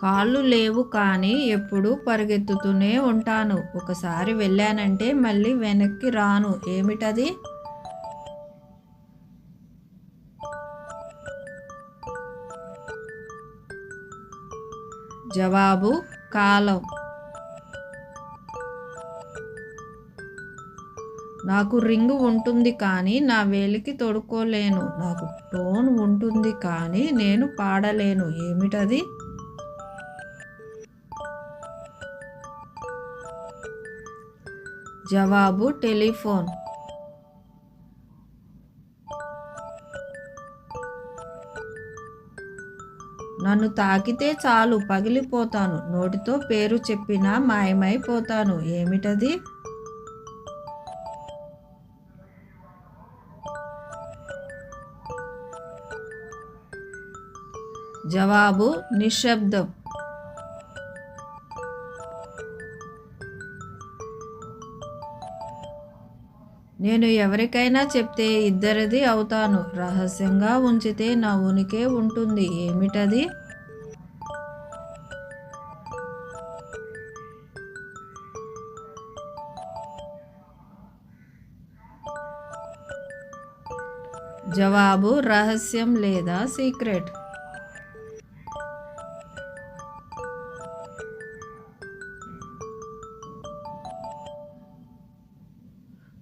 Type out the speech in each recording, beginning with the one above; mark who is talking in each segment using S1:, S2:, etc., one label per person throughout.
S1: కాళ్ళు లేవు కానీ ఎప్పుడూ పరిగెత్తుతూనే ఉంటాను. ఒకసారి వెళ్ళానంటే మళ్ళీ వెనక్కి రాను. ఏమిటది? జవాబు: కాలం. నాకు రింగు ఉంటుంది కానీ నా వేలికి తొడుక్కోలేను. నాకు టోన్ ఉంటుంది కానీ నేను పాడలేను. ఏమిటది? జవాబు: టెలిఫోన్. నన్ను తాకితే చాలు పగిలిపోతాను. నోటితో పేరు చెప్పినా మాయమైపోతాను. ఏమిటది? జవాబు: నిశ్శబ్దం. నేను ఎవరికైనా చెప్తే ఇద్దరిది అవుతాను. రహస్యంగా ఉంచితే నా ఉనికే ఉంటుంది. ఏమిటది? జవాబు: రహస్యం లేదా సీక్రెట్.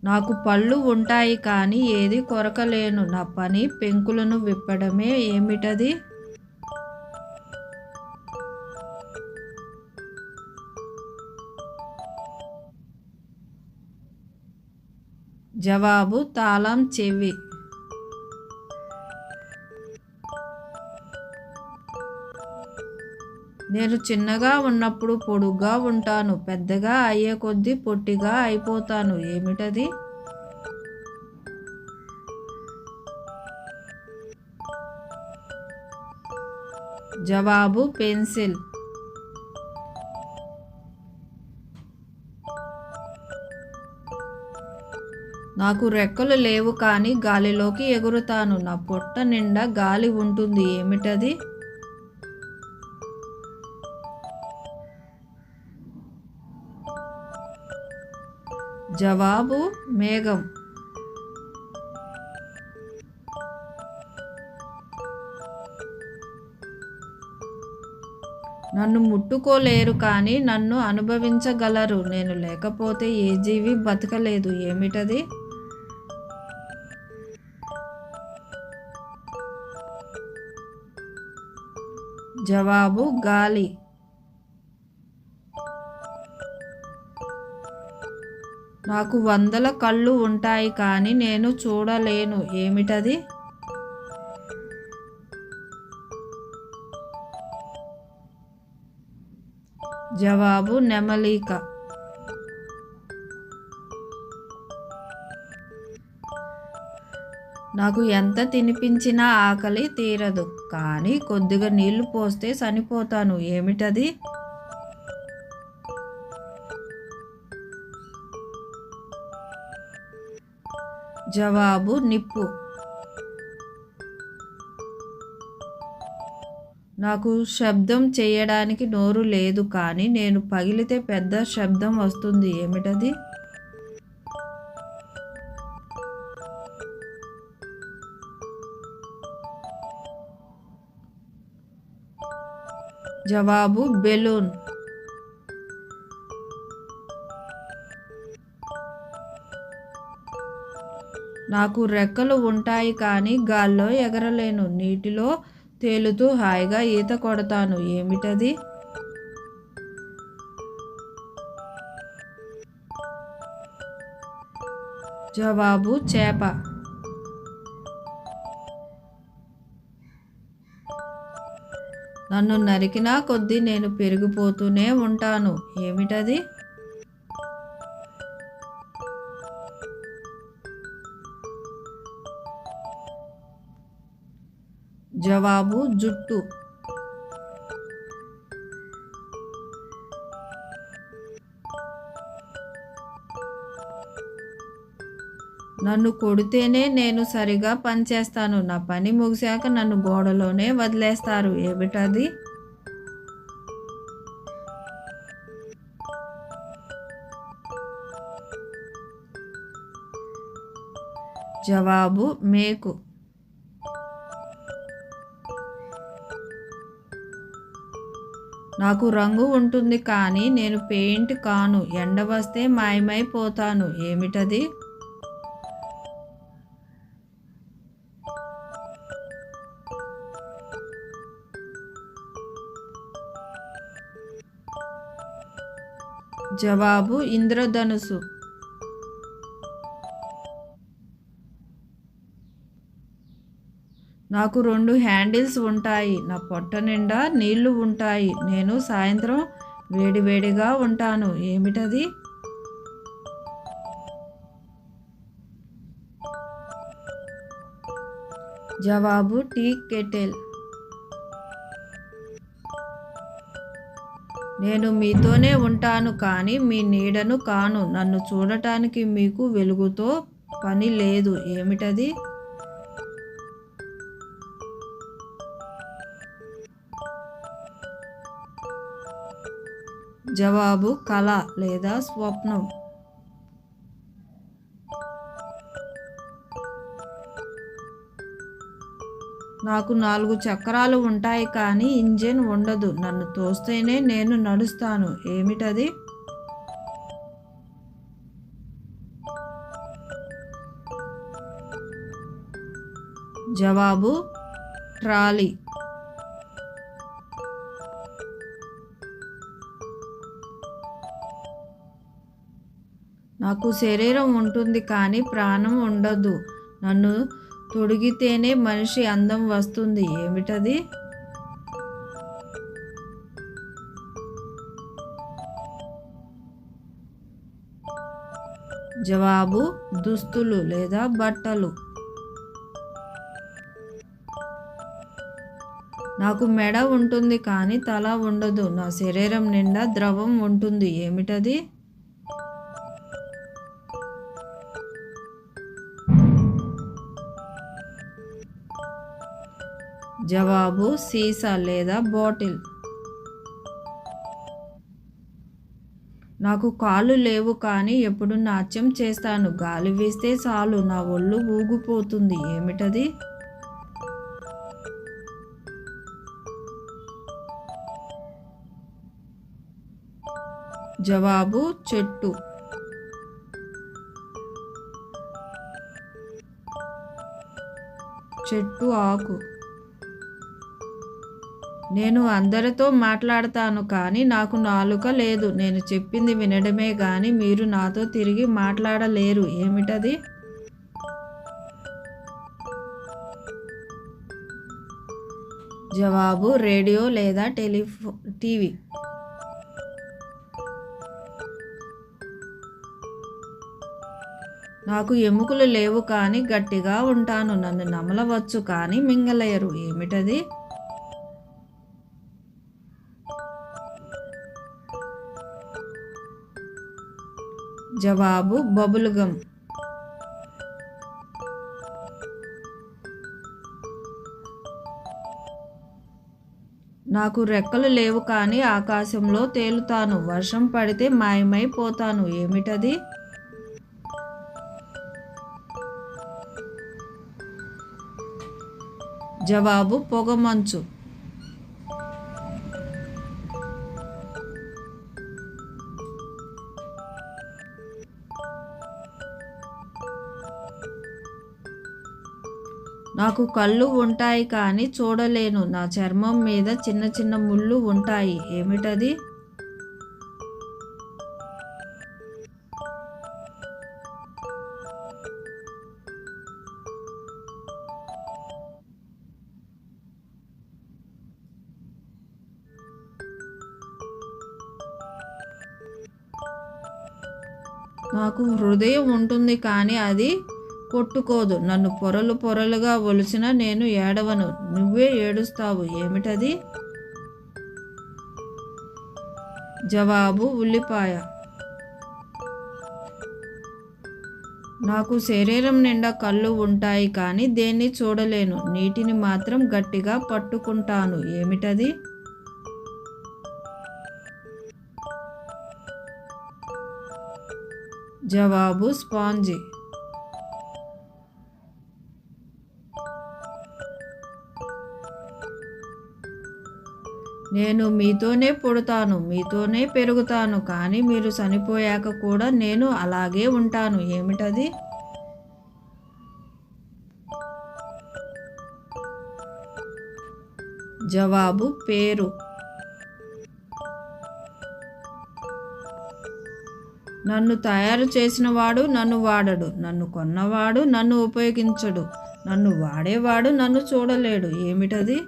S1: నాకు పళ్ళు ఉంటాయి కానీ ఏది కొరకలేను. నా పని పెంకులను విప్పడమే. ఏమిటది? జవాబు: తాళం చెవి. నేను చిన్నగా ఉన్నప్పుడు పొడుగ్గా ఉంటాను. పెద్దగా అయ్యే కొద్దీ పొట్టిగా అయిపోతాను. ఏమిటది? జవాబు: పెన్సిల్. నాకు రెక్కలు లేవు కానీ గాలిలోకి ఎగురుతాను. నా పొట్ట నిండా గాలి ఉంటుంది. ఏమిటది? జవాబు: మేఘం. నన్ను ముట్టుకోలేరు కానీ నన్ను అనుభవించగలరు. నేను లేకపోతే ఏ జీవి బతకలేదు. ఏమిటది? జవాబు: గాలి. నాకు 100 కళ్ళు ఉంటాయి కానీ నేను చూడలేను. ఏమిటది? జవాబు: నెమలిక. నాకు ఎంత తినిపించినా ఆకలి తీరదు కానీ కొద్దిగా నీళ్లు పోస్తే చనిపోతాను. ఏమిటది? జవాబు: నిప్పు. నాకు శబ్దం చేయడానికి నోరు లేదు కానీ నేను పగిలితే పెద్ద శబ్దం వస్తుంది. ఏమిటది? జవాబు: బెలూన్. నాకు రెక్కలు ఉంటాయి కానీ గాల్లో ఎగరలేను. నీటిలో తేలుతూ హాయిగా ఈత కొడతాను. ఏమిటది? జవాబు: చేప. నన్ను నరికినా కొద్దీ నేను పెరిగిపోతూనే ఉంటాను. ఏమిటది? జవాబు: జుట్టు. నన్ను కొడితేనే నేను సరిగా పనిచేస్తాను. నా పని ముగిశాక నన్ను గోడలోనే వదిలేస్తారు. ఏమిటది? జవాబు మేకు. నాకు రంగు ఉంటుంది కానీ నేను పెయింట్ కాను, ఎండ వస్తే మాయమైపోతాను, ఏమిటది? జవాబు ఇంద్రధనుసు. నాకు 2 హ్యాండిల్స్ ఉంటాయి, నా పొట్ట నిండా నీళ్లు ఉంటాయి, నేను సాయంత్రం వేడివేడిగా ఉంటాను, ఏమిటది? జవాబు టీ కెటిల్. నేను మీతోనే ఉంటాను కానీ మీ నీడను కాను, నన్ను చూడటానికి మీకు వెలుగుతో పని లేదు, ఏమిటది? జవాబు కళ లేదా స్వప్నం. నాకు 4 చక్రాలు ఉంటాయి కానీ ఇంజిన్ ఉండదు, నన్ను తోస్తేనే నేను నడుస్తాను, ఏమిటది? జవాబు ట్రాలీ. నాకు శరీరం ఉంటుంది కానీ ప్రాణం ఉండదు, నన్ను తొడిగితేనే మనిషి అందం వస్తుంది, ఏమిటది? జవాబు దుస్తులు లేదా బట్టలు. నాకు మెడ ఉంటుంది కానీ తల ఉండదు, నా శరీరం నిండా ద్రవం ఉంటుంది, ఏమిటది? జవాబు సీసా లేదా బాటిల్. నాకు కాళ్ళు లేవు కానీ ఎప్పుడు నాట్యం చేస్తాను, గాలి వీస్తే చాలు నా ఒళ్ళు ఊగిపోతుంది, ఏమిటది? జవాబు చెట్టు. చెట్టు ఆకు. నేను అందరితో మాట్లాడతాను కానీ నాకు నాలుక లేదు, నేను చెప్పింది వినడమే కానీ మీరు నాతో తిరిగి మాట్లాడలేరు, ఏమిటది? జవాబు రేడియో లేదా టీవీ. నాకు ఎముకలు లేవు కానీ గట్టిగా ఉంటాను, నన్ను నమలవచ్చు కానీ మింగలేరు, ఏమిటది? జవాబు బబుల్ గమ్. నాకు రెక్కలు లేవు కానీ ఆకాశంలో తేలుతాను, వర్షం పడితే మాయమైపోతాను, ఏమిటది? జవాబు పొగమంచు. నాకు కళ్ళు ఉంటాయి కానీ చూడలేను, నా చర్మం మీద చిన్న చిన్న ముళ్ళు ఉంటాయి, ఏమిటది? నాకు హృదయం ఉంటుంది కానీ అది కొట్టుకోదు, నన్ను పొరలు పొరలుగా ఒలిసినా నేను ఏడవను, నువ్వే ఏడుస్తావు, ఏమిటది? జవాబు ఉల్లిపాయ. నాకు శరీరం నిండా కళ్ళు ఉంటాయి కానీ దేన్ని చూడలేను, నీటిని మాత్రం గట్టిగా పట్టుకుంటాను, ఏమిటది? జవాబు స్పాంజి. నేను మీతోనే పుడతాను, మీతోనే పెరుగుతాను, కానీ మీరు చనిపోయాక కూడా నేను అలాగే ఉంటాను. ఏమిటది? జవాబు పేరు. నన్ను తయారు చేసినవాడు నన్ను వాడడు, నన్ను కొన్నవాడు నన్ను ఉపయోగించడు, నన్ను వాడేవాడు నన్ను చూడలేడు. ఏమిటది?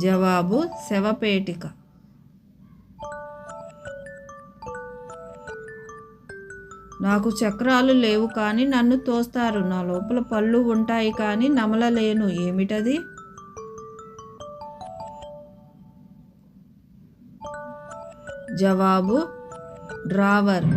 S1: జవాబు శవపేటిక. నాకు చక్రాలు లేవు కానీ నన్ను తోస్తారు, నా లోపల పళ్ళు ఉంటాయి కానీ నమలలేను. ఏమిటది? జవాబు డ్రావర్.